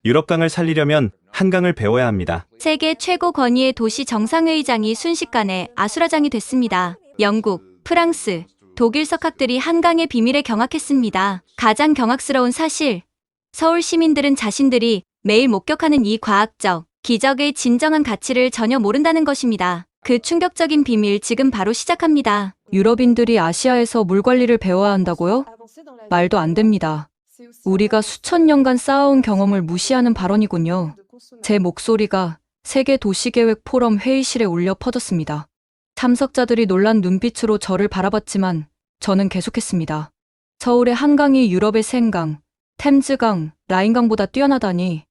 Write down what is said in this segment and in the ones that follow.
유럽강을 살리려면 한강을 배워야 합니다. 세계 최고 권위의 도시 정상회의장이 순식간에 아수라장이 됐습니다. 영국, 프랑스, 독일 석학들이 한강의 비밀에 경악했습니다. 가장 경악스러운 사실, 서울 시민들은 자신들이 매일 목격하는 이 과학적 기적의 진정한 가치를 전혀 모른다는 것입니다. 그 충격적인 비밀 지금 바로 시작합니다. 유럽인들이 아시아에서 물 관리를 배워야 한다고요? 말도 안 됩니다. 우리가 수천 년간 쌓아온 경험을 무시하는 발언이군요. 제 목소리가 세계 도시계획 포럼 회의실에 울려 퍼졌습니다. 참석자들이 놀란 눈빛으로 저를 바라봤지만 저는 계속했습니다. 서울의 한강이 유럽의 센강, 템즈강, 라인강보다 뛰어나다니.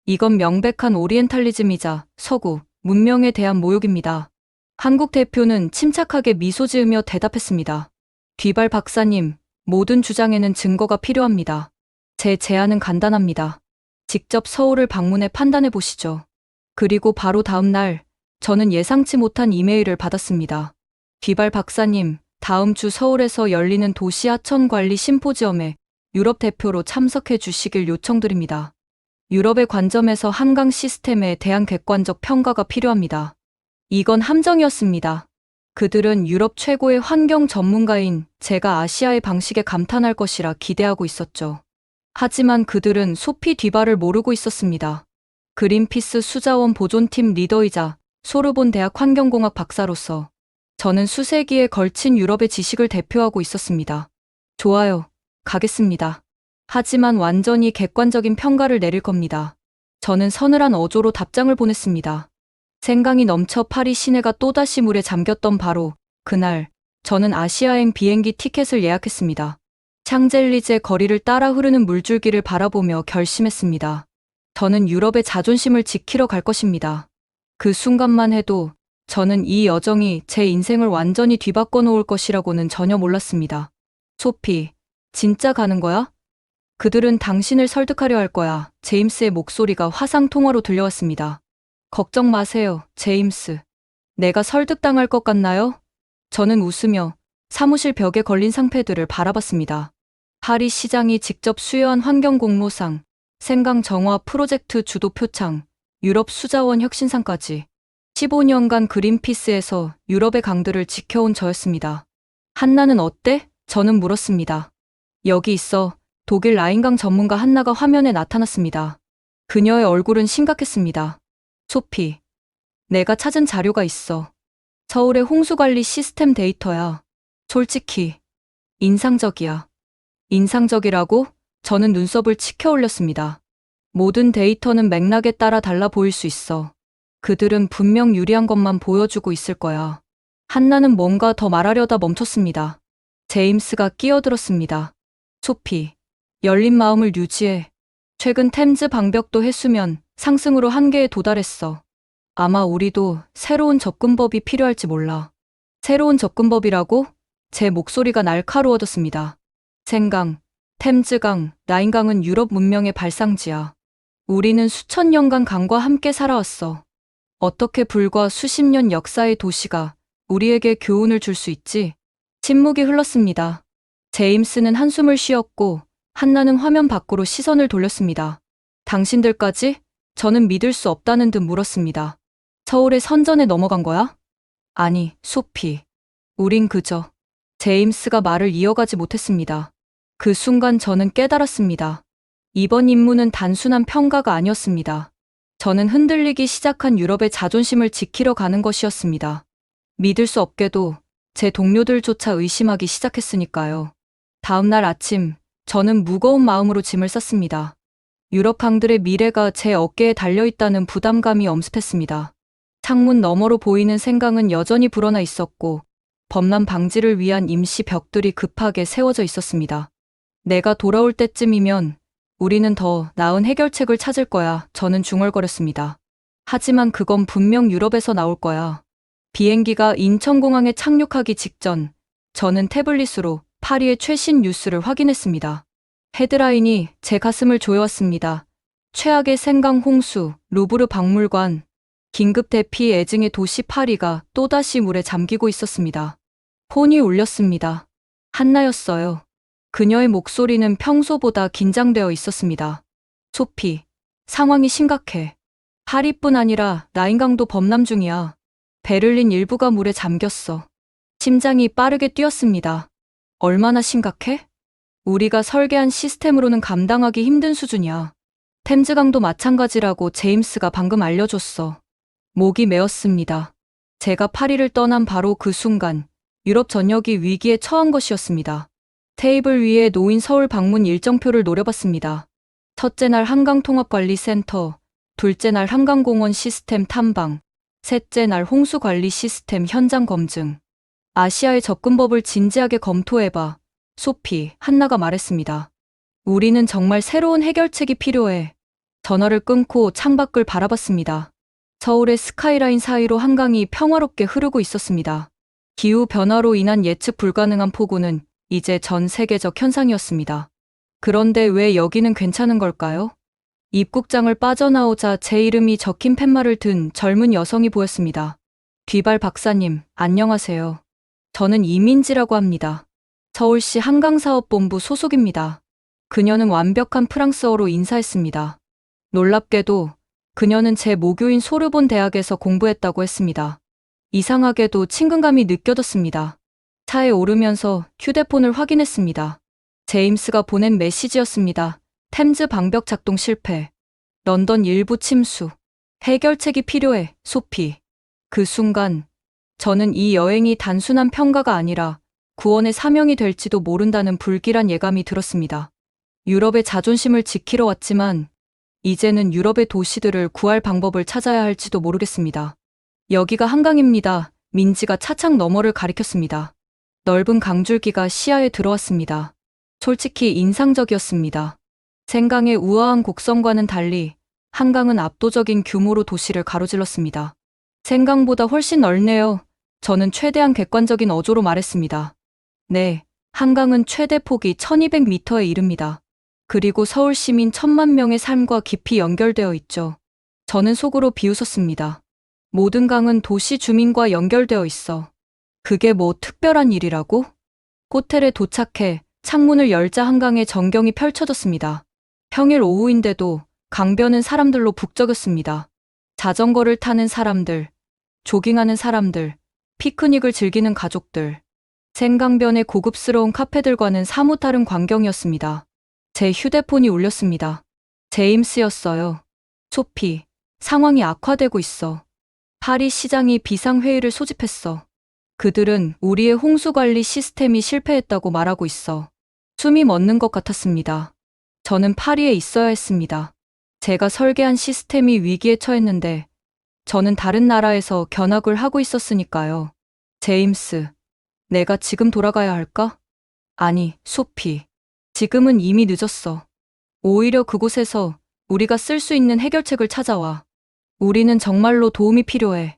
이건 명백한 오리엔탈리즘이자 서구, 문명에 대한 모욕입니다. 한국 대표는 침착하게 미소 지으며 대답했습니다. 뒤발 박사님, 모든 주장에는 증거가 필요합니다. 제 제안은 간단합니다. 직접 서울을 방문해 판단해 보시죠. 그리고 바로 다음 날, 저는 예상치 못한 이메일을 받았습니다. 뒤발 박사님, 다음 주 서울에서 열리는 도시하천관리 심포지엄에 유럽 대표로 참석해 주시길 요청드립니다. 유럽의 관점에서 한강 시스템에 대한 객관적 평가가 필요합니다. 이건 함정이었습니다. 그들은 유럽 최고의 환경 전문가인 제가 아시아의 방식에 감탄할 것이라 기대하고 있었죠. 하지만 그들은 소피 뒤발을 모르고 있었습니다. 그린피스 수자원 보존팀 리더이자 소르본 대학 환경공학 박사로서 저는 수세기에 걸친 유럽의 지식을 대표하고 있었습니다. 좋아요. 가겠습니다. 하지만 완전히 객관적인 평가를 내릴 겁니다. 저는 서늘한 어조로 답장을 보냈습니다. 생강이 넘쳐 파리 시내가 또다시 물에 잠겼던 바로 그날, 저는 아시아행 비행기 티켓을 예약했습니다. 샹젤리제 거리를 따라 흐르는 물줄기를 바라보며 결심했습니다. 저는 유럽의 자존심을 지키러 갈 것입니다. 그 순간만 해도 저는 이 여정이 제 인생을 완전히 뒤바꿔 놓을 것이라고는 전혀 몰랐습니다. 소피, 진짜 가는 거야? 그들은 당신을 설득하려 할 거야. 제임스의 목소리가 화상통화로 들려왔습니다. 걱정 마세요, 제임스. 내가 설득당할 것 같나요? 저는 웃으며 사무실 벽에 걸린 상패들을 바라봤습니다. 파리 시장이 직접 수여한 환경공로상, 생강 정화 프로젝트 주도 표창, 유럽 수자원 혁신상까지 15년간 그린피스에서 유럽의 강들을 지켜온 저였습니다. 한나는 어때? 저는 물었습니다. 여기 있어. 독일 라인강 전문가 한나가 화면에 나타났습니다. 그녀의 얼굴은 심각했습니다. 소피, 내가 찾은 자료가 있어. 서울의 홍수관리 시스템 데이터야. 솔직히 인상적이야. 인상적이라고? 저는 눈썹을 치켜 올렸습니다. 모든 데이터는 맥락에 따라 달라 보일 수 있어. 그들은 분명 유리한 것만 보여주고 있을 거야. 한나는 뭔가 더 말하려다 멈췄습니다. 제임스가 끼어들었습니다. 소피, 열린 마음을 유지해. 최근 템즈 방벽도 해수면 상승으로 한계에 도달했어. 아마 우리도 새로운 접근법이 필요할지 몰라. 새로운 접근법이라고? 제 목소리가 날카로워졌습니다. 생강, 템즈강, 라인강은 유럽 문명의 발상지야. 우리는 수천 년간 강과 함께 살아왔어. 어떻게 불과 수십 년 역사의 도시가 우리에게 교훈을 줄 수 있지? 침묵이 흘렀습니다. 제임스는 한숨을 쉬었고 한나는 화면 밖으로 시선을 돌렸습니다. 당신들까지? 저는 믿을 수 없다는 듯 물었습니다. 서울의 선전에 넘어간 거야? 아니, 소피. 우린 그저. 제임스가 말을 이어가지 못했습니다. 그 순간 저는 깨달았습니다. 이번 임무는 단순한 평가가 아니었습니다. 저는 흔들리기 시작한 유럽의 자존심을 지키러 가는 것이었습니다. 믿을 수 없게도 제 동료들조차 의심하기 시작했으니까요. 다음 날 아침, 저는 무거운 마음으로 짐을 쌌습니다. 유럽 강들의 미래가 제 어깨에 달려있다는 부담감이 엄습했습니다. 창문 너머로 보이는 생강은 여전히 불어나 있었고 범람 방지를 위한 임시 벽들이 급하게 세워져 있었습니다. 내가 돌아올 때쯤이면 우리는 더 나은 해결책을 찾을 거야. 저는 중얼거렸습니다. 하지만 그건 분명 유럽에서 나올 거야. 비행기가 인천공항에 착륙하기 직전 저는 태블릿으로 파리의 최신 뉴스를 확인했습니다. 헤드라인이 제 가슴을 조여왔습니다. 최악의 생강 홍수, 루브르 박물관, 긴급 대피 애증의 도시 파리가 또다시 물에 잠기고 있었습니다. 폰이 울렸습니다. 한나였어요. 그녀의 목소리는 평소보다 긴장되어 있었습니다. 소피, 상황이 심각해. 파리뿐 아니라 라인강도 범람 중이야. 베를린 일부가 물에 잠겼어. 심장이 빠르게 뛰었습니다. 얼마나 심각해? 우리가 설계한 시스템으로는 감당하기 힘든 수준이야. 템즈강도 마찬가지라고 제임스가 방금 알려줬어. 목이 메었습니다. 제가 파리를 떠난 바로 그 순간 유럽 전역이 위기에 처한 것이었습니다. 테이블 위에 놓인 서울 방문 일정표를 노려봤습니다. 첫째 날 한강통합관리센터, 둘째 날 한강공원 시스템 탐방, 셋째 날 홍수관리 시스템 현장 검증. 아시아의 접근법을 진지하게 검토해봐. 소피, 한나가 말했습니다. 우리는 정말 새로운 해결책이 필요해. 전화를 끊고 창밖을 바라봤습니다. 서울의 스카이라인 사이로 한강이 평화롭게 흐르고 있었습니다. 기후 변화로 인한 예측 불가능한 폭우는 이제 전 세계적 현상이었습니다. 그런데 왜 여기는 괜찮은 걸까요? 입국장을 빠져나오자 제 이름이 적힌 팻말을 든 젊은 여성이 보였습니다. 뒤발 박사님, 안녕하세요. 저는 이민지라고 합니다. 서울시 한강사업본부 소속입니다. 그녀는 완벽한 프랑스어로 인사했습니다. 놀랍게도 그녀는 제 모교인 소르본 대학에서 공부했다고 했습니다. 이상하게도 친근감이 느껴졌습니다. 차에 오르면서 휴대폰을 확인했습니다. 제임스가 보낸 메시지였습니다. 템즈 방벽 작동 실패. 런던 일부 침수. 해결책이 필요해, 소피. 그 순간 저는 이 여행이 단순한 평가가 아니라 구원의 사명이 될지도 모른다는 불길한 예감이 들었습니다. 유럽의 자존심을 지키러 왔지만 이제는 유럽의 도시들을 구할 방법을 찾아야 할지도 모르겠습니다. 여기가 한강입니다. 민지가 차창 너머를 가리켰습니다. 넓은 강줄기가 시야에 들어왔습니다. 솔직히 인상적이었습니다. 생강의 우아한 곡선과는 달리 한강은 압도적인 규모로 도시를 가로질렀습니다. 생강보다 훨씬 넓네요. 저는 최대한 객관적인 어조로 말했습니다. 네, 한강은 최대 폭이 1200m에 이릅니다. 그리고 서울 시민 1000만 명의 삶과 깊이 연결되어 있죠. 저는 속으로 비웃었습니다. 모든 강은 도시 주민과 연결되어 있어. 그게 뭐 특별한 일이라고? 호텔에 도착해 창문을 열자 한강의 전경이 펼쳐졌습니다. 평일 오후인데도 강변은 사람들로 북적였습니다. 자전거를 타는 사람들, 조깅하는 사람들, 피크닉을 즐기는 가족들. 생강변의 고급스러운 카페들과는 사뭇 다른 광경이었습니다. 제 휴대폰이 울렸습니다. 제임스였어요. 소피, 상황이 악화되고 있어. 파리 시장이 비상회의를 소집했어. 그들은 우리의 홍수관리 시스템이 실패했다고 말하고 있어. 숨이 멎는 것 같았습니다. 저는 파리에 있어야 했습니다. 제가 설계한 시스템이 위기에 처했는데 저는 다른 나라에서 견학을 하고 있었으니까요. 제임스, 내가 지금 돌아가야 할까? 아니, 소피. 지금은 이미 늦었어. 오히려 그곳에서 우리가 쓸 수 있는 해결책을 찾아와. 우리는 정말로 도움이 필요해.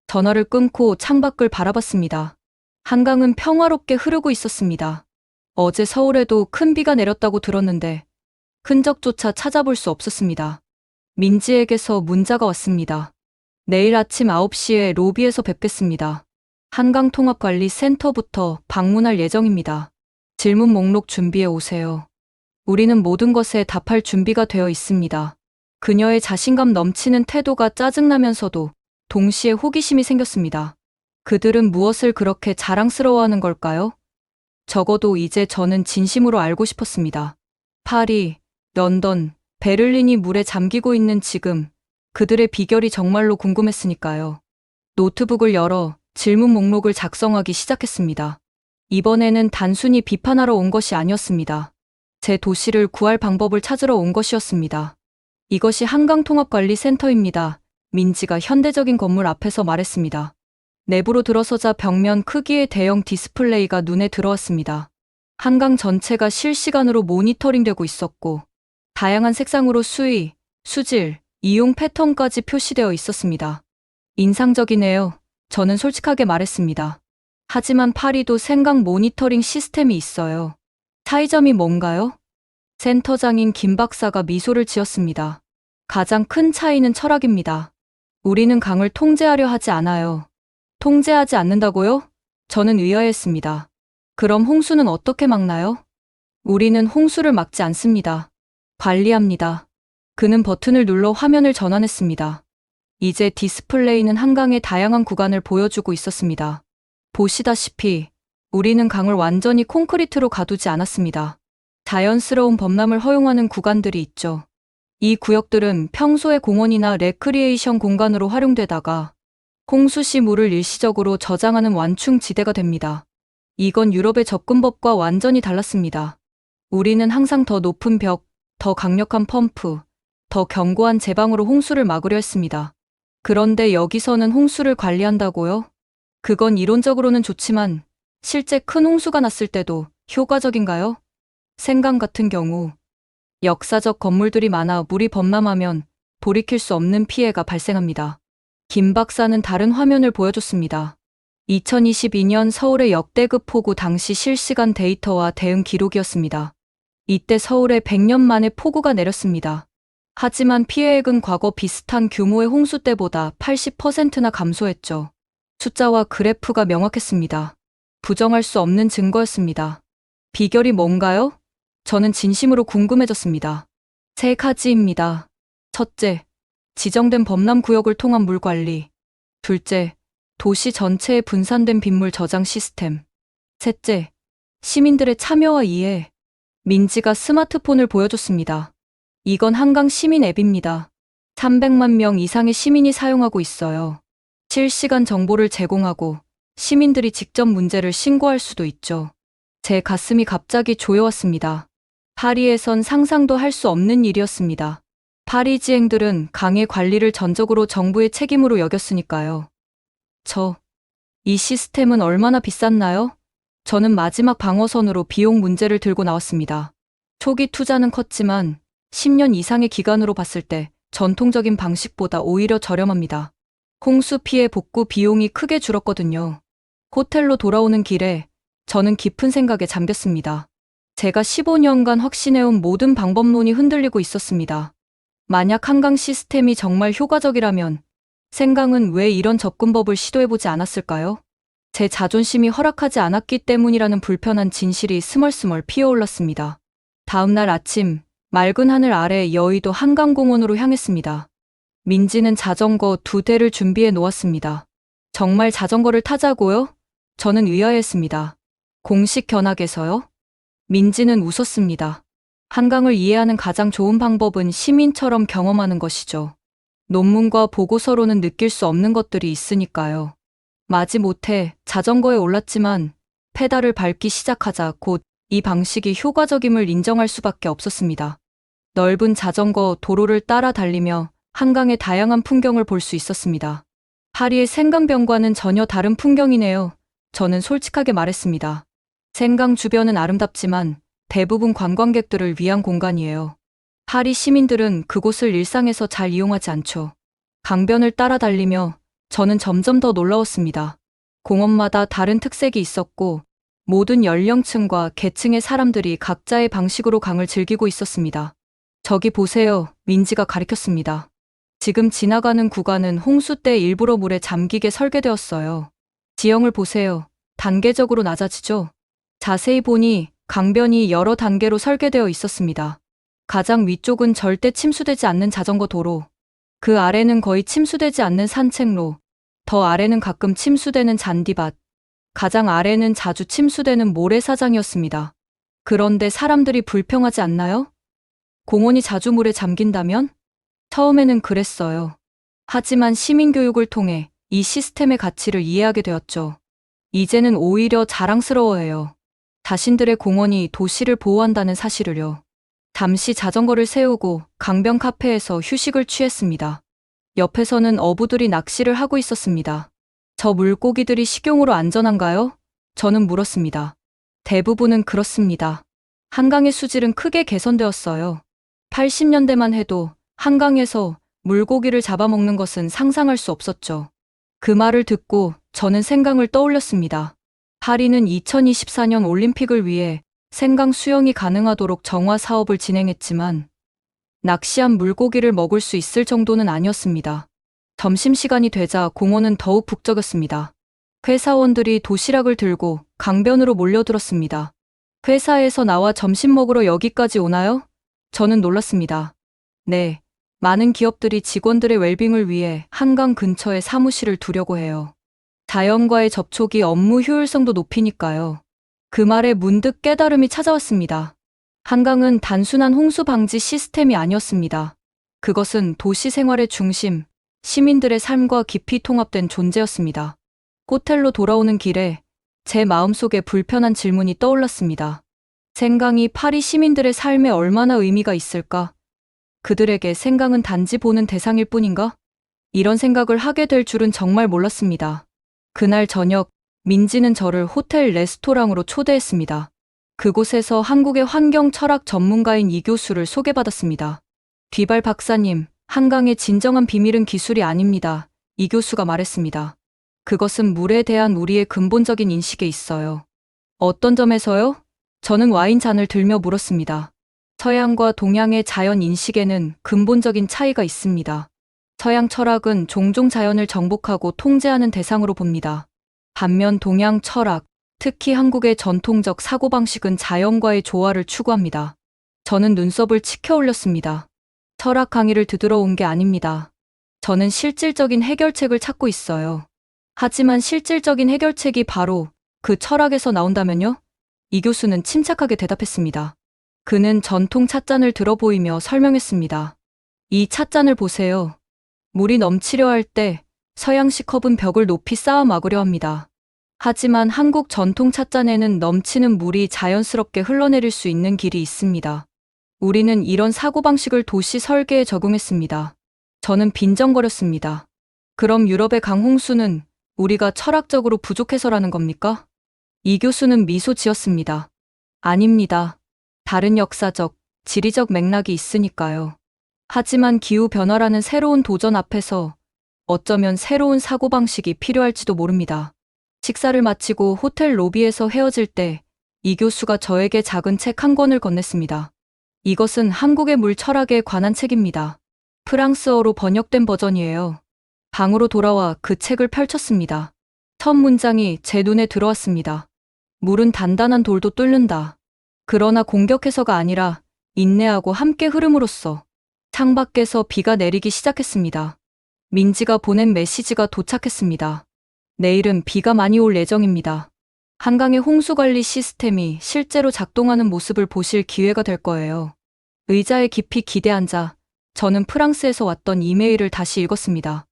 전화를 끊고 창밖을 바라봤습니다. 한강은 평화롭게 흐르고 있었습니다. 어제 서울에도 큰 비가 내렸다고 들었는데 흔적조차 찾아볼 수 없었습니다. 민지에게서 문자가 왔습니다. 내일 아침 9시에 로비에서 뵙겠습니다. 한강통합관리센터부터 방문할 예정입니다. 질문 목록 준비해 오세요. 우리는 모든 것에 답할 준비가 되어 있습니다. 그녀의 자신감 넘치는 태도가 짜증나면서도 동시에 호기심이 생겼습니다. 그들은 무엇을 그렇게 자랑스러워하는 걸까요? 적어도 이제 저는 진심으로 알고 싶었습니다. 파리, 런던, 베를린이 물에 잠기고 있는 지금 그들의 비결이 정말로 궁금했으니까요. 노트북을 열어 질문 목록을 작성하기 시작했습니다. 이번에는 단순히 비판하러 온 것이 아니었습니다. 제 도시를 구할 방법을 찾으러 온 것이었습니다. 이것이 한강통합관리센터입니다. 민지가 현대적인 건물 앞에서 말했습니다. 내부로 들어서자 벽면 크기의 대형 디스플레이가 눈에 들어왔습니다. 한강 전체가 실시간으로 모니터링되고 있었고 다양한 색상으로 수위, 수질, 이용 패턴까지 표시되어 있었습니다. 인상적이네요. 저는 솔직하게 말했습니다. 하지만 파리도 생강 모니터링 시스템이 있어요. 차이점이 뭔가요? 센터장인 김 박사가 미소를 지었습니다. 가장 큰 차이는 철학입니다. 우리는 강을 통제하려 하지 않아요. 통제하지 않는다고요? 저는 의아했습니다. 그럼 홍수는 어떻게 막나요? 우리는 홍수를 막지 않습니다. 관리합니다. 그는 버튼을 눌러 화면을 전환했습니다. 이제 디스플레이는 한강의 다양한 구간을 보여주고 있었습니다. 보시다시피 우리는 강을 완전히 콘크리트로 가두지 않았습니다. 자연스러운 범람을 허용하는 구간들이 있죠. 이 구역들은 평소에 공원이나 레크리에이션 공간으로 활용되다가 홍수 시 물을 일시적으로 저장하는 완충 지대가 됩니다. 이건 유럽의 접근법과 완전히 달랐습니다. 우리는 항상 더 높은 벽, 더 강력한 펌프, 더 견고한 제방으로 홍수를 막으려 했습니다. 그런데 여기서는 홍수를 관리한다고요? 그건 이론적으로는 좋지만 실제 큰 홍수가 났을 때도 효과적인가요? 생강 같은 경우 역사적 건물들이 많아 물이 범람하면 돌이킬 수 없는 피해가 발생합니다. 김 박사는 다른 화면을 보여줬습니다. 2022년 서울의 역대급 폭우 당시 실시간 데이터와 대응 기록이었습니다. 이때 서울에 100년 만에 폭우가 내렸습니다. 하지만 피해액은 과거 비슷한 규모의 홍수 때보다 80%나 감소했죠. 숫자와 그래프가 명확했습니다. 부정할 수 없는 증거였습니다. 비결이 뭔가요? 저는 진심으로 궁금해졌습니다. 세 가지입니다. 첫째, 지정된 범람 구역을 통한 물 관리. 둘째, 도시 전체에 분산된 빗물 저장 시스템. 셋째, 시민들의 참여와 이해. 민지가 스마트폰을 보여줬습니다. 이건 한강 시민 앱입니다. 300만 명 이상의 시민이 사용하고 있어요. 실시간 정보를 제공하고 시민들이 직접 문제를 신고할 수도 있죠. 제 가슴이 갑자기 조여왔습니다. 파리에선 상상도 할 수 없는 일이었습니다. 파리지행들은 강의 관리를 전적으로 정부의 책임으로 여겼으니까요. 이 시스템은 얼마나 비쌌나요? 저는 마지막 방어선으로 비용 문제를 들고 나왔습니다. 초기 투자는 컸지만 10년 이상의 기간으로 봤을 때 전통적인 방식보다 오히려 저렴합니다. 홍수 피해 복구 비용이 크게 줄었거든요. 호텔로 돌아오는 길에 저는 깊은 생각에 잠겼습니다. 제가 15년간 확신해온 모든 방법론이 흔들리고 있었습니다. 만약 한강 시스템이 정말 효과적이라면 생강은 왜 이런 접근법을 시도해보지 않았을까요? 제 자존심이 허락하지 않았기 때문이라는 불편한 진실이 스멀스멀 피어올랐습니다. 다음 날 아침, 맑은 하늘 아래 여의도 한강공원으로 향했습니다. 민지는 자전거 2대를 준비해 놓았습니다. 정말 자전거를 타자고요? 저는 의아했습니다. 공식 견학에서요? 민지는 웃었습니다. 한강을 이해하는 가장 좋은 방법은 시민처럼 경험하는 것이죠. 논문과 보고서로는 느낄 수 없는 것들이 있으니까요. 마지못해 자전거에 올랐지만 페달을 밟기 시작하자 곧 이 방식이 효과적임을 인정할 수밖에 없었습니다. 넓은 자전거 도로를 따라 달리며 한강의 다양한 풍경을 볼 수 있었습니다. 파리의 생강변과는 전혀 다른 풍경이네요. 저는 솔직하게 말했습니다. 생강 주변은 아름답지만 대부분 관광객들을 위한 공간이에요. 파리 시민들은 그곳을 일상에서 잘 이용하지 않죠. 강변을 따라 달리며 저는 점점 더 놀라웠습니다. 공원마다 다른 특색이 있었고 모든 연령층과 계층의 사람들이 각자의 방식으로 강을 즐기고 있었습니다. 저기 보세요. 민지가 가리켰습니다. 지금 지나가는 구간은 홍수 때 일부러 물에 잠기게 설계되었어요. 지형을 보세요. 단계적으로 낮아지죠? 자세히 보니 강변이 여러 단계로 설계되어 있었습니다. 가장 위쪽은 절대 침수되지 않는 자전거 도로, 그 아래는 거의 침수되지 않는 산책로, 더 아래는 가끔 침수되는 잔디밭, 가장 아래는 자주 침수되는 모래사장이었습니다. 그런데 사람들이 불평하지 않나요? 공원이 자주 물에 잠긴다면? 처음에는 그랬어요. 하지만 시민교육을 통해 이 시스템의 가치를 이해하게 되었죠. 이제는 오히려 자랑스러워해요. 자신들의 공원이 도시를 보호한다는 사실을요. 잠시 자전거를 세우고 강변 카페에서 휴식을 취했습니다. 옆에서는 어부들이 낚시를 하고 있었습니다. 저 물고기들이 식용으로 안전한가요? 저는 물었습니다. 대부분은 그렇습니다. 한강의 수질은 크게 개선되었어요. 80년대만 해도 한강에서 물고기를 잡아먹는 것은 상상할 수 없었죠. 그 말을 듣고 저는 생강을 떠올렸습니다. 파리는 2024년 올림픽을 위해 생강 수영이 가능하도록 정화 사업을 진행했지만 낚시한 물고기를 먹을 수 있을 정도는 아니었습니다. 점심시간이 되자 공원은 더욱 북적였습니다. 회사원들이 도시락을 들고 강변으로 몰려들었습니다. 회사에서 나와 점심 먹으러 여기까지 오나요? 저는 놀랐습니다. 네, 많은 기업들이 직원들의 웰빙을 위해 한강 근처에 사무실을 두려고 해요. 자연과의 접촉이 업무 효율성도 높이니까요. 그 말에 문득 깨달음이 찾아왔습니다. 한강은 단순한 홍수 방지 시스템이 아니었습니다. 그것은 도시 생활의 중심, 시민들의 삶과 깊이 통합된 존재였습니다. 호텔로 돌아오는 길에 제 마음속에 불편한 질문이 떠올랐습니다. 생강이 파리 시민들의 삶에 얼마나 의미가 있을까? 그들에게 생강은 단지 보는 대상일 뿐인가? 이런 생각을 하게 될 줄은 정말 몰랐습니다. 그날 저녁, 민지는 저를 호텔 레스토랑으로 초대했습니다. 그곳에서 한국의 환경 철학 전문가인 이 교수를 소개받았습니다. 뒤발 박사님, 한강의 진정한 비밀은 기술이 아닙니다. 이 교수가 말했습니다. 그것은 물에 대한 우리의 근본적인 인식에 있어요. 어떤 점에서요? 저는 와인잔을 들며 물었습니다. 서양과 동양의 자연 인식에는 근본적인 차이가 있습니다. 서양 철학은 종종 자연을 정복하고 통제하는 대상으로 봅니다. 반면 동양 철학, 특히 한국의 전통적 사고방식은 자연과의 조화를 추구합니다. 저는 눈썹을 치켜 올렸습니다. 철학 강의를 들으러 온 게 아닙니다. 저는 실질적인 해결책을 찾고 있어요. 하지만 실질적인 해결책이 바로 그 철학에서 나온다면요? 이 교수는 침착하게 대답했습니다. 그는 전통 찻잔을 들어 보이며 설명했습니다. 이 찻잔을 보세요. 물이 넘치려 할 때 서양식 컵은 벽을 높이 쌓아 막으려 합니다. 하지만 한국 전통 찻잔에는 넘치는 물이 자연스럽게 흘러내릴 수 있는 길이 있습니다. 우리는 이런 사고방식을 도시 설계에 적용했습니다. 저는 빈정거렸습니다. 그럼 유럽의 강홍수는 우리가 철학적으로 부족해서라는 겁니까? 이 교수는 미소 지었습니다. 아닙니다. 다른 역사적, 지리적 맥락이 있으니까요. 하지만 기후변화라는 새로운 도전 앞에서 어쩌면 새로운 사고방식이 필요할지도 모릅니다. 식사를 마치고 호텔 로비에서 헤어질 때 이 교수가 저에게 작은 책 한 권을 건넸습니다. 이것은 한국의 물 철학에 관한 책입니다. 프랑스어로 번역된 버전이에요. 방으로 돌아와 그 책을 펼쳤습니다. 첫 문장이 제 눈에 들어왔습니다. 물은 단단한 돌도 뚫는다. 그러나 공격해서가 아니라 인내하고 함께 흐름으로써. 창밖에서 비가 내리기 시작했습니다. 민지가 보낸 메시지가 도착했습니다. 내일은 비가 많이 올 예정입니다. 한강의 홍수관리 시스템이 실제로 작동하는 모습을 보실 기회가 될 거예요. 의자에 깊이 기대 앉아 저는 프랑스에서 왔던 이메일을 다시 읽었습니다.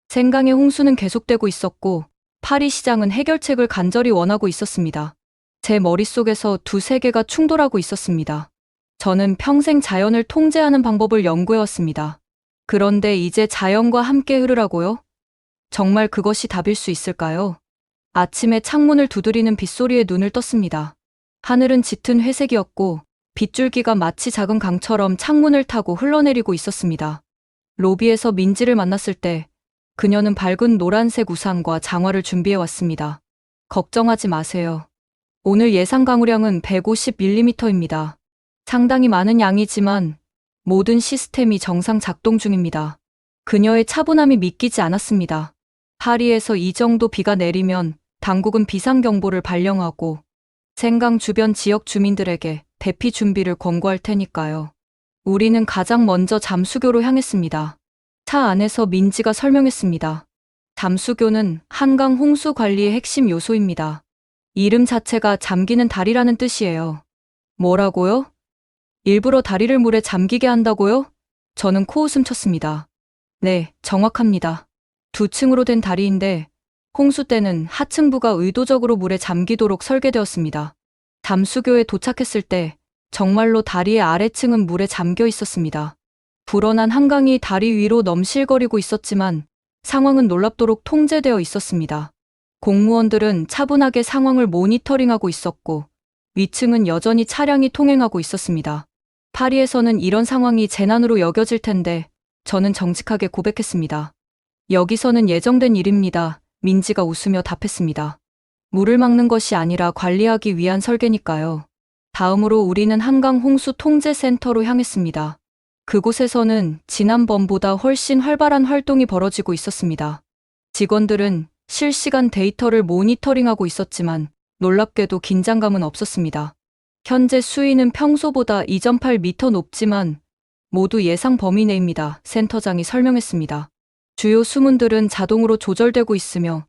생강의 홍수는 계속되고 있었고 파리 시장은 해결책을 간절히 원하고 있었습니다. 제 머릿속에서 두 세계가 충돌하고 있었습니다. 저는 평생 자연을 통제하는 방법을 연구해왔습니다. 그런데 이제 자연과 함께 흐르라고요? 정말 그것이 답일 수 있을까요? 아침에 창문을 두드리는 빗소리에 눈을 떴습니다. 하늘은 짙은 회색이었고 빗줄기가 마치 작은 강처럼 창문을 타고 흘러내리고 있었습니다. 로비에서 민지를 만났을 때 그녀는 밝은 노란색 우산과 장화를 준비해왔습니다. 걱정하지 마세요. 오늘 예상 강우량은 150mm입니다. 상당히 많은 양이지만 모든 시스템이 정상 작동 중입니다. 그녀의 차분함이 믿기지 않았습니다. 파리에서 이 정도 비가 내리면 당국은 비상경보를 발령하고 생강 주변 지역 주민들에게 대피 준비를 권고할 테니까요. 우리는 가장 먼저 잠수교로 향했습니다. 차 안에서 민지가 설명했습니다. 잠수교는 한강 홍수 관리의 핵심 요소입니다. 이름 자체가 잠기는 다리라는 뜻이에요. 뭐라고요? 일부러 다리를 물에 잠기게 한다고요? 저는 코웃음 쳤습니다. 네, 정확합니다. 두 층으로 된 다리인데 홍수 때는 하층부가 의도적으로 물에 잠기도록 설계되었습니다. 잠수교에 도착했을 때 정말로 다리의 아래층은 물에 잠겨 있었습니다. 불어난 한강이 다리 위로 넘실거리고 있었지만 상황은 놀랍도록 통제되어 있었습니다. 공무원들은 차분하게 상황을 모니터링하고 있었고 위층은 여전히 차량이 통행하고 있었습니다. 파리에서는 이런 상황이 재난으로 여겨질 텐데 저는 정직하게 고백했습니다. 여기서는 예정된 일입니다. 민지가 웃으며 답했습니다. 물을 막는 것이 아니라 관리하기 위한 설계니까요. 다음으로 우리는 한강 홍수 통제센터로 향했습니다. 그곳에서는 지난번보다 훨씬 활발한 활동이 벌어지고 있었습니다. 직원들은 실시간 데이터를 모니터링하고 있었지만 놀랍게도 긴장감은 없었습니다. 현재 수위는 평소보다 2.8m 높지만 모두 예상 범위 내입니다. 센터장이 설명했습니다. 주요 수문들은 자동으로 조절되고 있으며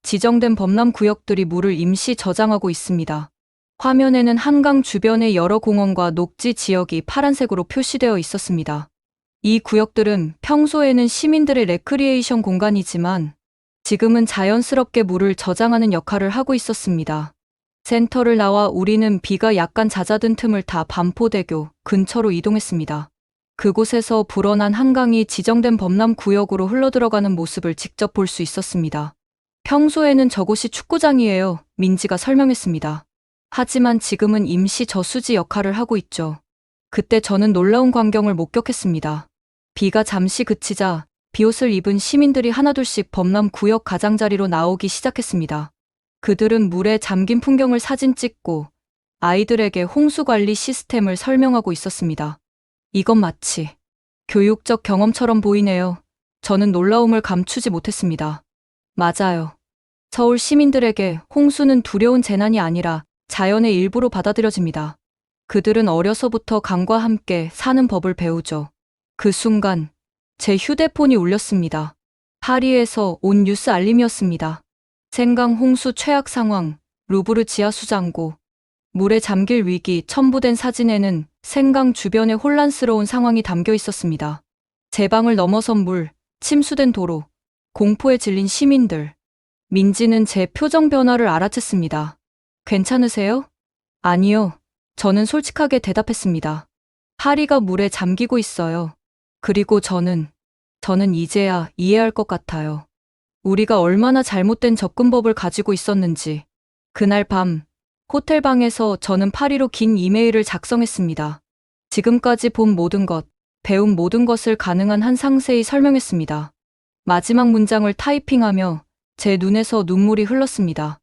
지정된 범람 구역들이 물을 임시 저장하고 있습니다. 화면에는 한강 주변의 여러 공원과 녹지 지역이 파란색으로 표시되어 있었습니다. 이 구역들은 평소에는 시민들의 레크리에이션 공간이지만 지금은 자연스럽게 물을 저장하는 역할을 하고 있었습니다. 센터를 나와 우리는 비가 약간 잦아든 틈을 타 반포대교 근처로 이동했습니다. 그곳에서 불어난 한강이 지정된 범람 구역으로 흘러들어가는 모습을 직접 볼 수 있었습니다. 평소에는 저곳이 축구장이에요. 민지가 설명했습니다. 하지만 지금은 임시 저수지 역할을 하고 있죠. 그때 저는 놀라운 광경을 목격했습니다. 비가 잠시 그치자 비옷을 입은 시민들이 하나둘씩 범람 구역 가장자리로 나오기 시작했습니다. 그들은 물에 잠긴 풍경을 사진 찍고 아이들에게 홍수 관리 시스템을 설명하고 있었습니다. 이건 마치 교육적 경험처럼 보이네요. 저는 놀라움을 감추지 못했습니다. 맞아요. 서울 시민들에게 홍수는 두려운 재난이 아니라 자연의 일부로 받아들여집니다. 그들은 어려서부터 강과 함께 사는 법을 배우죠. 그 순간 제 휴대폰이 울렸습니다. 파리에서 온 뉴스 알림이었습니다. 생강 홍수 최악 상황, 루브르 지하수장고, 물에 잠길 위기 첨부된 사진에는 생강 주변의 혼란스러운 상황이 담겨 있었습니다. 제 방을 넘어선 물, 침수된 도로, 공포에 질린 시민들. 민지는 제 표정 변화를 알아챘습니다. 괜찮으세요? 아니요. 저는 솔직하게 대답했습니다. 파리가 물에 잠기고 있어요. 그리고 저는 이제야 이해할 것 같아요. 우리가 얼마나 잘못된 접근법을 가지고 있었는지. 그날 밤, 호텔 방에서 저는 파리로 긴 이메일을 작성했습니다. 지금까지 본 모든 것, 배운 모든 것을 가능한 한 상세히 설명했습니다. 마지막 문장을 타이핑하며 제 눈에서 눈물이 흘렀습니다.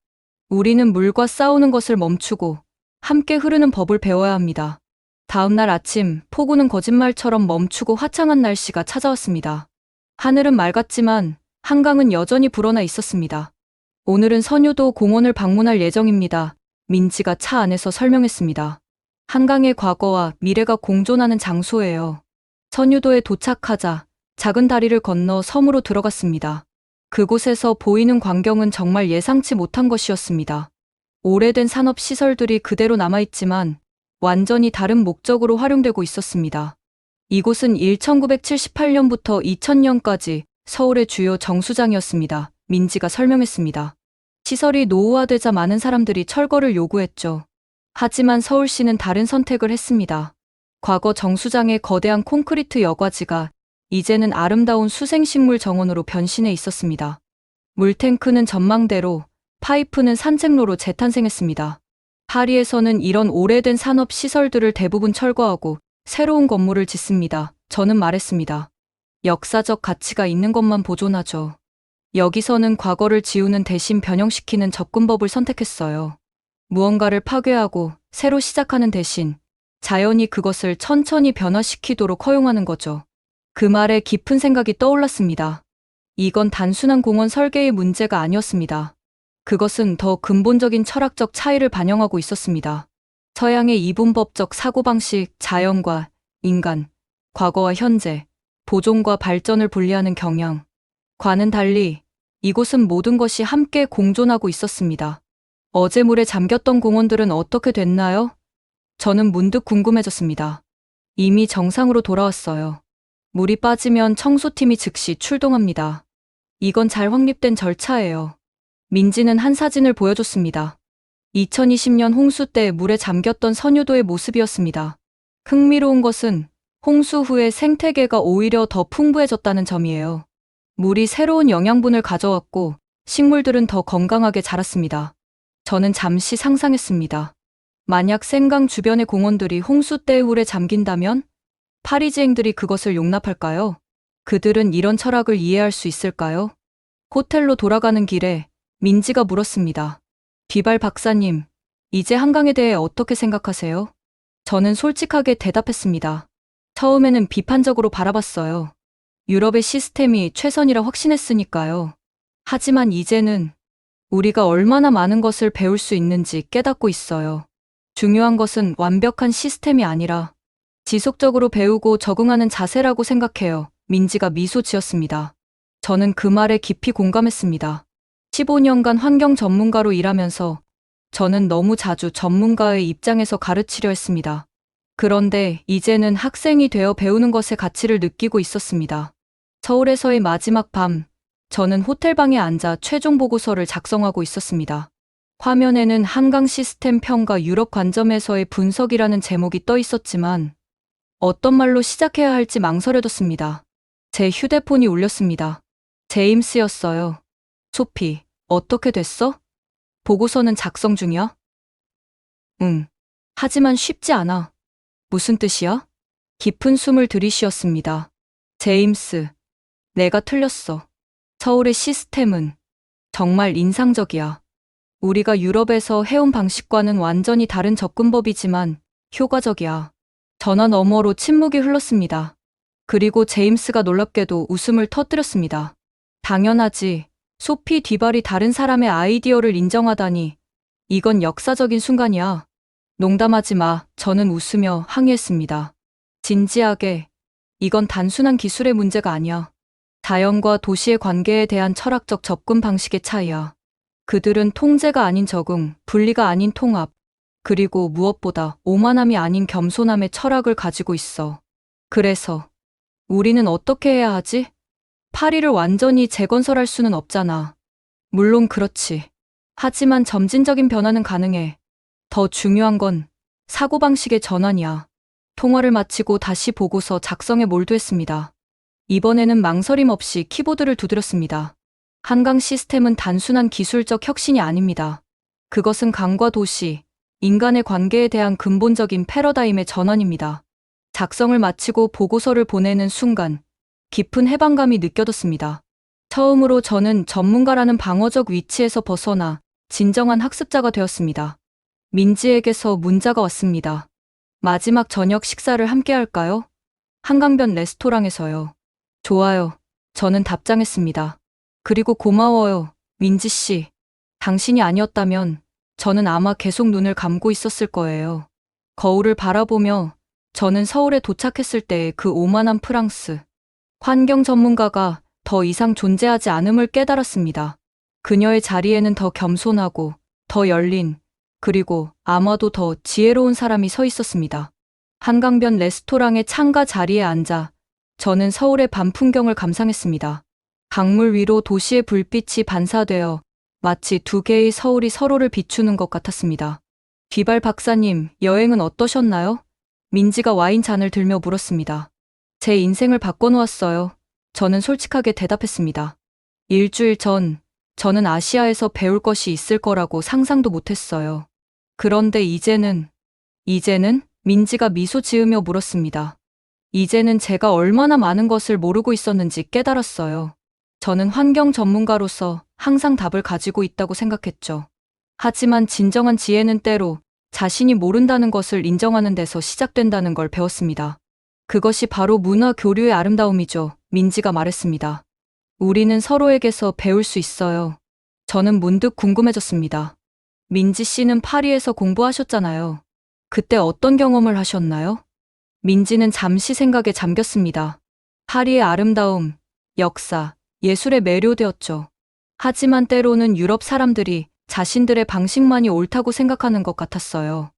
우리는 물과 싸우는 것을 멈추고 함께 흐르는 법을 배워야 합니다. 다음 날 아침, 폭우는 거짓말처럼 멈추고 화창한 날씨가 찾아왔습니다. 하늘은 맑았지만 한강은 여전히 불어나 있었습니다. 오늘은 선유도 공원을 방문할 예정입니다. 민지가 차 안에서 설명했습니다. 한강의 과거와 미래가 공존하는 장소예요. 선유도에 도착하자 작은 다리를 건너 섬으로 들어갔습니다. 그곳에서 보이는 광경은 정말 예상치 못한 것이었습니다. 오래된 산업시설들이 그대로 남아있지만 완전히 다른 목적으로 활용되고 있었습니다. 이곳은 1978년부터 2000년까지 서울의 주요 정수장이었습니다. 민지가 설명했습니다. 시설이 노후화되자 많은 사람들이 철거를 요구했죠. 하지만 서울시는 다른 선택을 했습니다. 과거 정수장의 거대한 콘크리트 여과지가 이제는 아름다운 수생식물 정원으로 변신해 있었습니다. 물탱크는 전망대로, 파이프는 산책로로 재탄생했습니다. 파리에서는 이런 오래된 산업 시설들을 대부분 철거하고 새로운 건물을 짓습니다. 저는 말했습니다. 역사적 가치가 있는 것만 보존하죠. 여기서는 과거를 지우는 대신 변형시키는 접근법을 선택했어요. 무언가를 파괴하고 새로 시작하는 대신 자연이 그것을 천천히 변화시키도록 허용하는 거죠. 그 말에 깊은 생각이 떠올랐습니다. 이건 단순한 공원 설계의 문제가 아니었습니다. 그것은 더 근본적인 철학적 차이를 반영하고 있었습니다. 서양의 이분법적 사고방식, 자연과 인간, 과거와 현재, 보존과 발전을 분리하는 경향. 과는 달리 이곳은 모든 것이 함께 공존하고 있었습니다. 어제 물에 잠겼던 공원들은 어떻게 됐나요? 저는 문득 궁금해졌습니다. 이미 정상으로 돌아왔어요. 물이 빠지면 청소팀이 즉시 출동합니다. 이건 잘 확립된 절차예요. 민지는 한 사진을 보여줬습니다. 2020년 홍수 때 물에 잠겼던 선유도의 모습이었습니다. 흥미로운 것은 홍수 후에 생태계가 오히려 더 풍부해졌다는 점이에요. 물이 새로운 영양분을 가져왔고 식물들은 더 건강하게 자랐습니다. 저는 잠시 상상했습니다. 만약 생강 주변의 공원들이 홍수 때의 물에 잠긴다면 파리지행들이 그것을 용납할까요? 그들은 이런 철학을 이해할 수 있을까요? 호텔로 돌아가는 길에 민지가 물었습니다. 뒤발 박사님, 이제 한강에 대해 어떻게 생각하세요? 저는 솔직하게 대답했습니다. 처음에는 비판적으로 바라봤어요. 유럽의 시스템이 최선이라 확신했으니까요. 하지만 이제는 우리가 얼마나 많은 것을 배울 수 있는지 깨닫고 있어요. 중요한 것은 완벽한 시스템이 아니라 지속적으로 배우고 적응하는 자세라고 생각해요. 민지가 미소 지었습니다. 저는 그 말에 깊이 공감했습니다. 15년간 환경 전문가로 일하면서 저는 너무 자주 전문가의 입장에서 가르치려 했습니다. 그런데 이제는 학생이 되어 배우는 것의 가치를 느끼고 있었습니다. 서울에서의 마지막 밤, 저는 호텔방에 앉아 최종 보고서를 작성하고 있었습니다. 화면에는 한강 시스템 평가 유럽 관점에서의 분석이라는 제목이 떠 있었지만 어떤 말로 시작해야 할지 망설여졌습니다. 제 휴대폰이 울렸습니다. 제임스였어요. 소피, 어떻게 됐어? 보고서는 작성 중이야? 응. 하지만 쉽지 않아. 무슨 뜻이야? 깊은 숨을 들이쉬었습니다. 제임스, 내가 틀렸어. 서울의 시스템은 정말 인상적이야. 우리가 유럽에서 해온 방식과는 완전히 다른 접근법이지만 효과적이야. 전화 너머로 침묵이 흘렀습니다. 그리고 제임스가 놀랍게도 웃음을 터뜨렸습니다. 당연하지. 소피 뒤발이 다른 사람의 아이디어를 인정하다니. 이건 역사적인 순간이야. 농담하지 마. 저는 웃으며 항의했습니다. 진지하게. 이건 단순한 기술의 문제가 아니야. 자연과 도시의 관계에 대한 철학적 접근 방식의 차이야. 그들은 통제가 아닌 적응, 분리가 아닌 통합, 그리고 무엇보다 오만함이 아닌 겸손함의 철학을 가지고 있어. 그래서 우리는 어떻게 해야 하지? 파리를 완전히 재건설할 수는 없잖아. 물론 그렇지. 하지만 점진적인 변화는 가능해. 더 중요한 건 사고방식의 전환이야. 통화를 마치고 다시 보고서 작성에 몰두했습니다. 이번에는 망설임 없이 키보드를 두드렸습니다. 한강 시스템은 단순한 기술적 혁신이 아닙니다. 그것은 강과 도시, 인간의 관계에 대한 근본적인 패러다임의 전환입니다. 작성을 마치고 보고서를 보내는 순간 깊은 해방감이 느껴졌습니다. 처음으로 저는 전문가라는 방어적 위치에서 벗어나 진정한 학습자가 되었습니다. 민지에게서 문자가 왔습니다. 마지막 저녁 식사를 함께 할까요? 한강변 레스토랑에서요. 좋아요. 저는 답장했습니다. 그리고 고마워요, 민지 씨. 당신이 아니었다면 저는 아마 계속 눈을 감고 있었을 거예요. 거울을 바라보며 저는 서울에 도착했을 때의 그 오만한 프랑스. 환경 전문가가 더 이상 존재하지 않음을 깨달았습니다. 그녀의 자리에는 더 겸손하고, 더 열린, 그리고 아마도 더 지혜로운 사람이 서 있었습니다. 한강변 레스토랑의 창가 자리에 앉아 저는 서울의 밤 풍경을 감상했습니다. 강물 위로 도시의 불빛이 반사되어 마치 두 개의 서울이 서로를 비추는 것 같았습니다. 비발 박사님, 여행은 어떠셨나요? 민지가 와인 잔을 들며 물었습니다. 제 인생을 바꿔놓았어요. 저는 솔직하게 대답했습니다. 일주일 전, 저는 아시아에서 배울 것이 있을 거라고 상상도 못했어요. 그런데 이제는 민지가 미소 지으며 물었습니다. 이제는 제가 얼마나 많은 것을 모르고 있었는지 깨달았어요. 저는 환경 전문가로서 항상 답을 가지고 있다고 생각했죠. 하지만 진정한 지혜는 때로 자신이 모른다는 것을 인정하는 데서 시작된다는 걸 배웠습니다. 그것이 바로 문화 교류의 아름다움이죠. 민지가 말했습니다. 우리는 서로에게서 배울 수 있어요. 저는 문득 궁금해졌습니다. 민지 씨는 파리에서 공부하셨잖아요. 그때 어떤 경험을 하셨나요? 민지는 잠시 생각에 잠겼습니다. 파리의 아름다움, 역사, 예술에 매료되었죠. 하지만 때로는 유럽 사람들이 자신들의 방식만이 옳다고 생각하는 것 같았어요.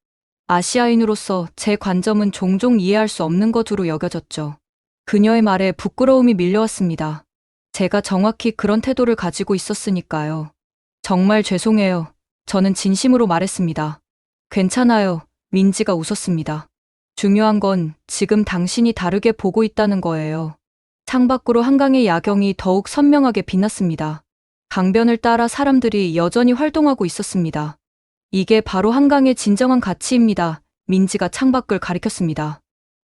아시아인으로서 제 관점은 종종 이해할 수 없는 것으로 여겨졌죠. 그녀의 말에 부끄러움이 밀려왔습니다. 제가 정확히 그런 태도를 가지고 있었으니까요. 정말 죄송해요. 저는 진심으로 말했습니다. 괜찮아요. 민지가 웃었습니다. 중요한 건 지금 당신이 다르게 보고 있다는 거예요. 창밖으로 한강의 야경이 더욱 선명하게 빛났습니다. 강변을 따라 사람들이 여전히 활동하고 있었습니다. 이게 바로 한강의 진정한 가치입니다. 민지가 창밖을 가리켰습니다.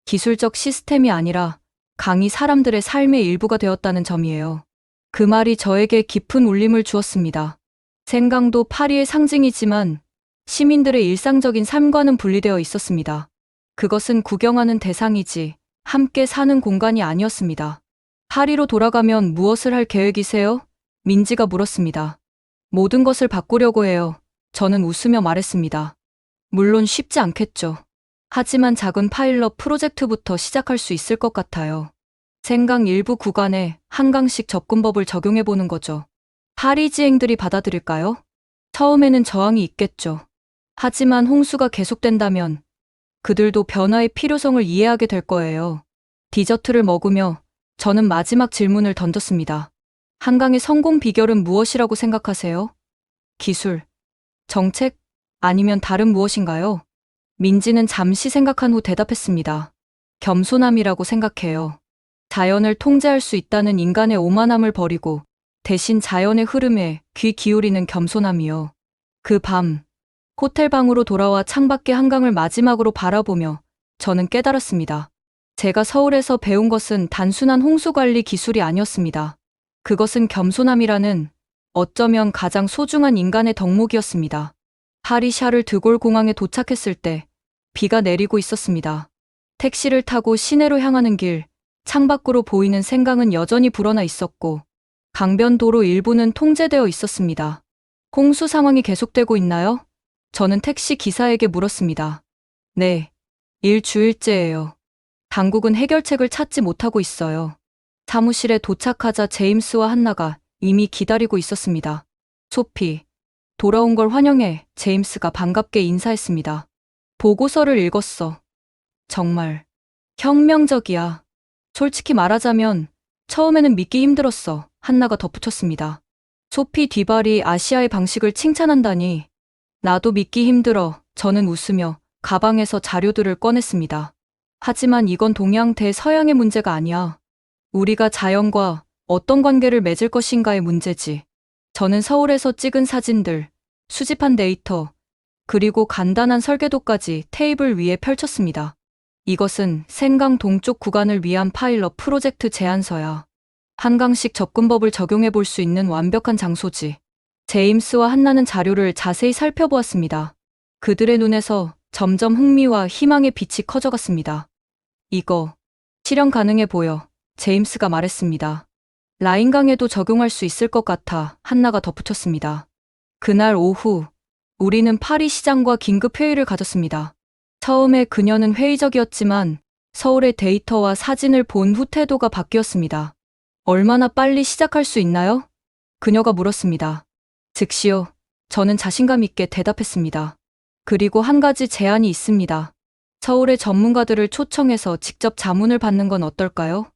기술적 시스템이 아니라 강이 사람들의 삶의 일부가 되었다는 점이에요. 그 말이 저에게 깊은 울림을 주었습니다. 생강도 파리의 상징이지만 시민들의 일상적인 삶과는 분리되어 있었습니다. 그것은 구경하는 대상이지 함께 사는 공간이 아니었습니다. 파리로 돌아가면 무엇을 할 계획이세요? 민지가 물었습니다. 모든 것을 바꾸려고 해요. 저는 웃으며 말했습니다. 물론 쉽지 않겠죠. 하지만 작은 파일럿 프로젝트부터 시작할 수 있을 것 같아요. 생강 일부 구간에 한강식 접근법을 적용해 보는 거죠. 파리지행들이 받아들일까요? 처음에는 저항이 있겠죠. 하지만 홍수가 계속된다면 그들도 변화의 필요성을 이해하게 될 거예요. 디저트를 먹으며 저는 마지막 질문을 던졌습니다. 한강의 성공 비결은 무엇이라고 생각하세요? 기술, 정책, 아니면 다른 무엇인가요? 민지는 잠시 생각한 후 대답했습니다. 겸손함이라고 생각해요. 자연을 통제할 수 있다는 인간의 오만함을 버리고 대신 자연의 흐름에 귀 기울이는 겸손함이요. 그 밤, 호텔 방으로 돌아와 창밖의 한강을 마지막으로 바라보며 저는 깨달았습니다. 제가 서울에서 배운 것은 단순한 홍수관리 기술이 아니었습니다. 그것은 겸손함이라는 어쩌면 가장 소중한 인간의 덕목이었습니다. 파리 샤를 드골 공항에 도착했을 때 비가 내리고 있었습니다. 택시를 타고 시내로 향하는 길, 창밖으로 보이는 생강은 여전히 불어나 있었고 강변도로 일부는 통제되어 있었습니다. 홍수 상황이 계속되고 있나요? 저는 택시 기사에게 물었습니다. 네, 일주일째예요. 당국은 해결책을 찾지 못하고 있어요. 사무실에 도착하자 제임스와 한나가 이미 기다리고 있었습니다. 소피, 돌아온 걸 환영해. 제임스가 반갑게 인사했습니다. 보고서를 읽었어. 정말 혁명적이야. 솔직히 말하자면 처음에는 믿기 힘들었어. 한나가 덧붙였습니다. 소피 뒤발이 아시아의 방식을 칭찬한다니. 나도 믿기 힘들어. 저는 웃으며 가방에서 자료들을 꺼냈습니다. 하지만 이건 동양 대 서양의 문제가 아니야. 우리가 자연과 어떤 관계를 맺을 것인가의 문제지. 저는 서울에서 찍은 사진들, 수집한 데이터, 그리고 간단한 설계도까지 테이블 위에 펼쳤습니다. 이것은 생강 동쪽 구간을 위한 파일럿 프로젝트 제안서야. 한강식 접근법을 적용해 볼 수 있는 완벽한 장소지. 제임스와 한나는 자료를 자세히 살펴보았습니다. 그들의 눈에서 점점 흥미와 희망의 빛이 커져갔습니다. 이거 실현 가능해 보여. 제임스가 말했습니다. 라인강에도 적용할 수 있을 것 같아. 한나가 덧붙였습니다. 그날 오후 우리는 파리 시장과 긴급 회의를 가졌습니다. 처음에 그녀는 회의적이었지만 서울의 데이터와 사진을 본 후 태도가 바뀌었습니다. 얼마나 빨리 시작할 수 있나요? 그녀가 물었습니다. 즉시요. 저는 자신감 있게 대답했습니다. 그리고 한 가지 제안이 있습니다. 서울의 전문가들을 초청해서 직접 자문을 받는 건 어떨까요?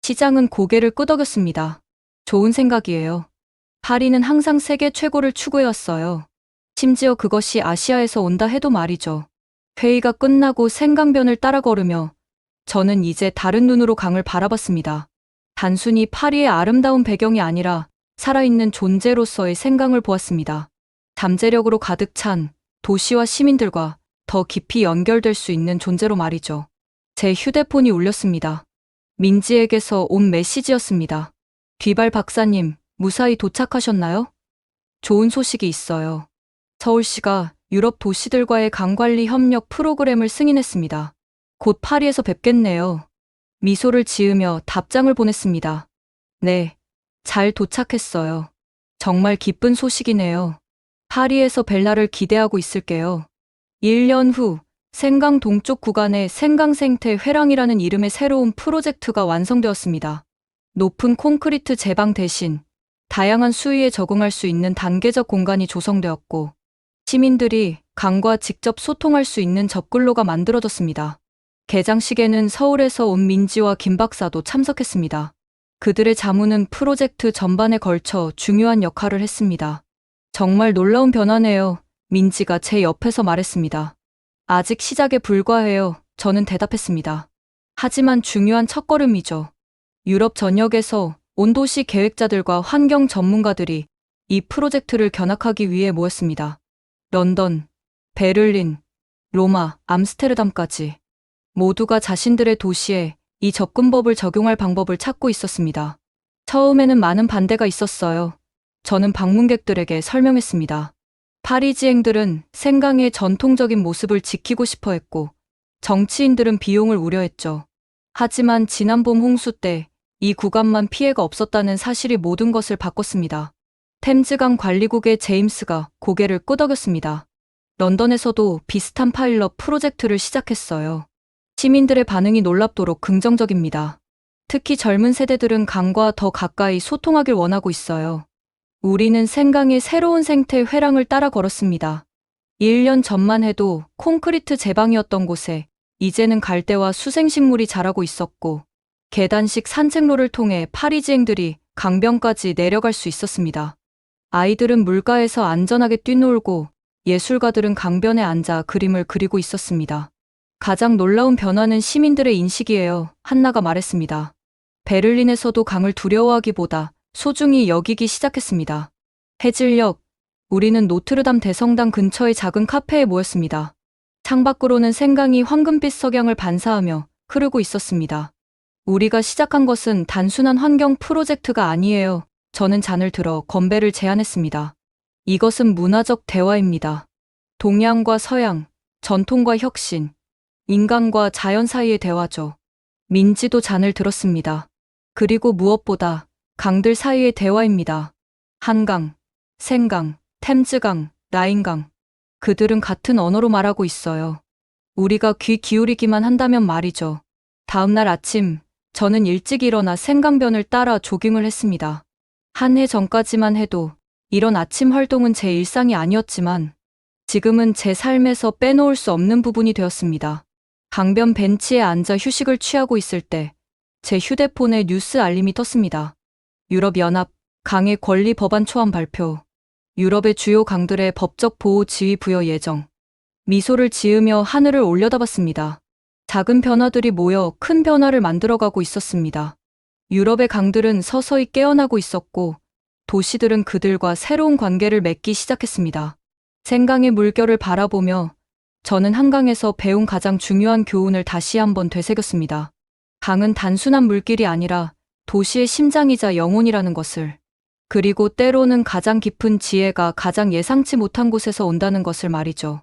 시장은 고개를 끄덕였습니다. 좋은 생각이에요. 파리는 항상 세계 최고를 추구해왔어요. 심지어 그것이 아시아에서 온다 해도 말이죠. 회의가 끝나고 생강변을 따라 걸으며 저는 이제 다른 눈으로 강을 바라봤습니다. 단순히 파리의 아름다운 배경이 아니라 살아있는 존재로서의 생강을 보았습니다. 잠재력으로 가득 찬 도시와 시민들과 더 깊이 연결될 수 있는 존재로 말이죠. 제 휴대폰이 울렸습니다. 민지에게서 온 메시지였습니다. 귀발 박사님, 무사히 도착하셨나요? 좋은 소식이 있어요. 서울시가 유럽 도시들과의 강관리 협력 프로그램을 승인했습니다. 곧 파리에서 뵙겠네요. 미소를 지으며 답장을 보냈습니다. 네, 잘 도착했어요. 정말 기쁜 소식이네요. 파리에서 벨라를 기대하고 있을게요. 1년 후 생강 동쪽 구간의 생강생태 회랑이라는 이름의 새로운 프로젝트가 완성되었습니다. 높은 콘크리트 제방 대신 다양한 수위에 적응할 수 있는 단계적 공간이 조성되었고 시민들이 강과 직접 소통할 수 있는 접근로가 만들어졌습니다. 개장식에는 서울에서 온 민지와 김 박사도 참석했습니다. 그들의 자문은 프로젝트 전반에 걸쳐 중요한 역할을 했습니다. 정말 놀라운 변화네요. 민지가 제 옆에서 말했습니다. 아직 시작에 불과해요. 저는 대답했습니다. 하지만 중요한 첫걸음이죠. 유럽 전역에서 온 도시 계획자들과 환경 전문가들이 이 프로젝트를 견학하기 위해 모였습니다. 런던, 베를린, 로마, 암스테르담까지 모두가 자신들의 도시에 이 접근법을 적용할 방법을 찾고 있었습니다. 처음에는 많은 반대가 있었어요. 저는 방문객들에게 설명했습니다. 파리지행들은 생강의 전통적인 모습을 지키고 싶어 했고 정치인들은 비용을 우려했죠. 하지만 지난 봄 홍수 때 이 구간만 피해가 없었다는 사실이 모든 것을 바꿨습니다. 템즈강 관리국의 제임스가 고개를 끄덕였습니다. 런던에서도 비슷한 파일럿 프로젝트를 시작했어요. 시민들의 반응이 놀랍도록 긍정적입니다. 특히 젊은 세대들은 강과 더 가까이 소통하길 원하고 있어요. 우리는 생강의 새로운 생태 회랑을 따라 걸었습니다. 1년 전만 해도 콘크리트 제방이었던 곳에 이제는 갈대와 수생식물이 자라고 있었고 계단식 산책로를 통해 파리지앵들이 강변까지 내려갈 수 있었습니다. 아이들은 물가에서 안전하게 뛰놀고 예술가들은 강변에 앉아 그림을 그리고 있었습니다. 가장 놀라운 변화는 시민들의 인식이에요. 한나가 말했습니다. 베를린에서도 강을 두려워하기보다 소중히 여기기 시작했습니다. 해질녘, 우리는 노트르담 대성당 근처의 작은 카페에 모였습니다. 창밖으로는 생강이 황금빛 석양을 반사하며 흐르고 있었습니다. 우리가 시작한 것은 단순한 환경 프로젝트가 아니에요. 저는 잔을 들어 건배를 제안했습니다. 이것은 문화적 대화입니다. 동양과 서양, 전통과 혁신, 인간과 자연 사이의 대화죠. 민지도 잔을 들었습니다. 그리고 무엇보다 강들 사이의 대화입니다. 한강, 생강, 템즈강, 라인강. 그들은 같은 언어로 말하고 있어요. 우리가 귀 기울이기만 한다면 말이죠. 다음 날 아침, 저는 일찍 일어나 생강변을 따라 조깅을 했습니다. 한 해 전까지만 해도 이런 아침 활동은 제 일상이 아니었지만 지금은 제 삶에서 빼놓을 수 없는 부분이 되었습니다. 강변 벤치에 앉아 휴식을 취하고 있을 때 제 휴대폰에 뉴스 알림이 떴습니다. 유럽연합 강의 권리 법안 초안 발표. 유럽의 주요 강들의 법적 보호 지위 부여 예정. 미소를 지으며 하늘을 올려다봤습니다. 작은 변화들이 모여 큰 변화를 만들어가고 있었습니다. 유럽의 강들은 서서히 깨어나고 있었고 도시들은 그들과 새로운 관계를 맺기 시작했습니다. 생강의 물결을 바라보며 저는 한강에서 배운 가장 중요한 교훈을 다시 한번 되새겼습니다. 강은 단순한 물길이 아니라 도시의 심장이자 영혼이라는 것을, 그리고 때로는 가장 깊은 지혜가 가장 예상치 못한 곳에서 온다는 것을 말이죠.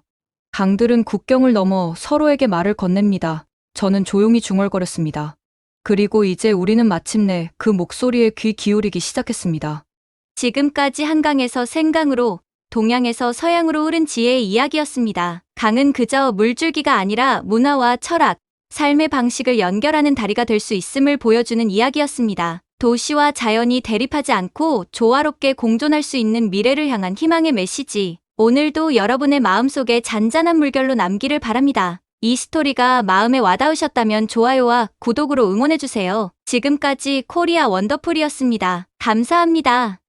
강들은 국경을 넘어 서로에게 말을 건넵니다. 저는 조용히 중얼거렸습니다. 그리고 이제 우리는 마침내 그 목소리에 귀 기울이기 시작했습니다. 지금까지 한강에서 생강으로, 동양에서 서양으로 흐른 지혜의 이야기였습니다. 강은 그저 물줄기가 아니라 문화와 철학, 삶의 방식을 연결하는 다리가 될 수 있음을 보여주는 이야기였습니다. 도시와 자연이 대립하지 않고 조화롭게 공존할 수 있는 미래를 향한 희망의 메시지. 오늘도 여러분의 마음속에 잔잔한 물결로 남기를 바랍니다. 이 스토리가 마음에 와닿으셨다면 좋아요와 구독으로 응원해주세요. 지금까지 코리아 원더풀이었습니다. 감사합니다.